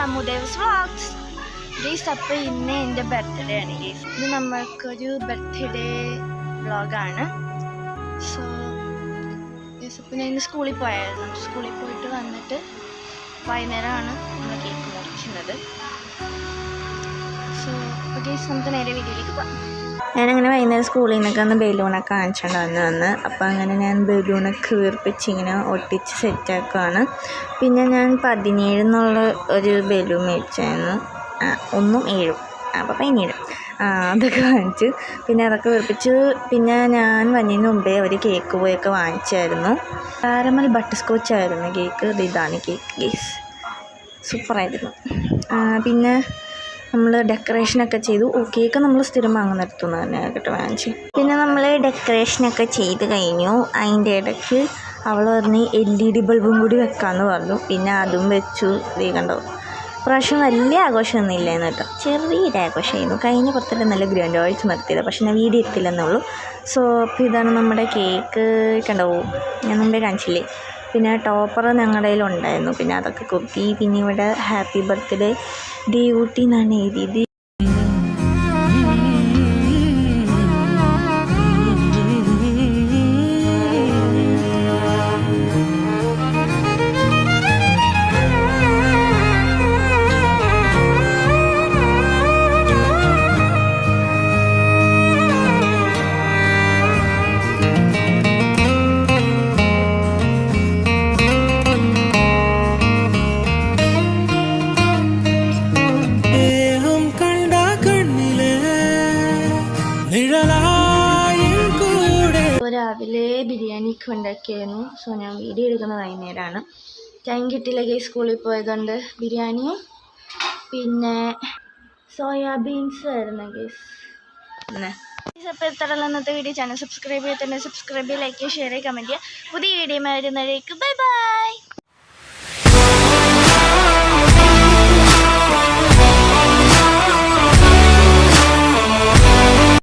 അമുദേവ്സ് vlogs. Guys, അപ്പോൾ ഇന്ന് എൻ്റെ ബർത്ത്ഡേ ആണ് ഗൈസ്. ഇത് നമ്മൾക്കൊരു ബർത്ത്ഡേ വ്ളോഗാണ്. സോ ഗൈസ്, അപ്പോൾ ഞാൻ ഇന്ന് സ്കൂളിൽ പോയായിരുന്നു. സ്കൂളിൽ പോയിട്ട് വന്നിട്ട് വൈകുന്നേരമാണ് നമ്മൾ കേക്ക് മുറിക്കുന്നത്. സോ അപ്പോൾ ഗൈസ്, നമുക്ക് നേരെ വീഡിയോയിലേക്ക് പോകാം. ഞാനങ്ങനെ വൈകുന്നേരം സ്കൂളിൽ നിന്നൊക്കെ ഒന്ന് ബലൂണൊക്കെ കാണിച്ചുകൊണ്ട് വന്ന് അപ്പോൾ അങ്ങനെ ഞാൻ ബലൂണൊക്കെ വീർപ്പിച്ച് ഇങ്ങനെ ഒട്ടിച്ച് സെറ്റാക്കുകയാണ്. പിന്നെ ഞാൻ 17 എന്നുള്ള ഒരു ബലൂൺ മേടിച്ചായിരുന്നു. 1 7 അപ്പോൾ 17 അതൊക്കെ വാങ്ങിച്ചു. പിന്നെ അതൊക്കെ വീർപ്പിച്ച് പിന്നെ ഞാൻ വന്നതിന് മുമ്പേ ഒരു കേക്ക് പോയൊക്കെ വാങ്ങിച്ചായിരുന്നു. കാരമൽ ബട്ടർ സ്കോച്ച് ആയിരുന്നു കേക്ക്. ഇതാണ് കേക്ക് ഗൈസ്, സൂപ്പറായിരുന്നു. പിന്നെ നമ്മൾ ഡെക്കറേഷനൊക്കെ ചെയ്തു. കേക്ക് നമ്മൾ സ്ഥിരം വാങ്ങുന്നിടത്തുനിന്ന് തന്നെ കേട്ടോ വാങ്ങിച്ചു. പിന്നെ നമ്മൾ ഡെക്കറേഷനൊക്കെ ചെയ്ത് കഴിഞ്ഞു. അതിൻ്റെ ഇടയ്ക്ക് അവൾ പറഞ്ഞ് LED ബൾബും കൂടി വെക്കാമെന്ന് പറഞ്ഞു. പിന്നെ അതും വെച്ചു. ഇത് കണ്ടോ, പ്രാവശ്യം വലിയ ആഘോഷമൊന്നും ഇല്ലായിരുന്നു കേട്ടോ, ചെറിയൊരു ആഘോഷമായിരുന്നു. കഴിഞ്ഞ പുറത്തിട്ട് നല്ല ഗ്രാൻഡ് ആയിട്ട് നിർത്തിയത്, പക്ഷെ ഞാൻ വീഡിയോ എടുത്തില്ലെന്നുള്ളൂ. സോ അപ്പോൾ ഇതാണ് നമ്മുടെ കേക്ക്. കണ്ടോ, ഞാൻ മുമ്പേ കാണിച്ചില്ലേ. പിന്നെ ടോപ്പർ ഞങ്ങളുടെ കയ്യിലുണ്ടായിരുന്നു. പിന്നെ അതൊക്കെ കുത്തി. പിന്നെ ഇവിടെ ഹാപ്പി ബർത്ത്ഡേ ദേവൂട്ടി എന്നാണ് എഴുതിയത്. രാവിലെ ബിരിയാണിയൊക്കെ ഉണ്ടാക്കിയായിരുന്നു. സോ ഞാൻ വീഡിയോ എടുക്കുന്നത് വൈകുന്നേരമാണ്. ടൈം കിട്ടിയില്ല ഗൈസ്, സ്കൂളിൽ പോയതുകൊണ്ട്. ബിരിയാണിയും പിന്നെ സോയാബീൻസും ആയിരുന്നു ഗൈസ്. അപ്പോൾ എത്രയുള്ള ഇന്നത്തെ വീഡിയോ. ചാനൽ സബ്സ്ക്രൈബ് ചെയ്തിട്ടുണ്ടെങ്കിൽ സബ്സ്ക്രൈബ് ചെയ്യുക, ലൈക്ക് ചെയ്യുക, ഷെയർ ചെയ്യുക, കമൻറ്റ് ചെയ്യുക. പുതിയ വീഡിയോ വരുന്നവരേക്ക് ബൈ ബൈ.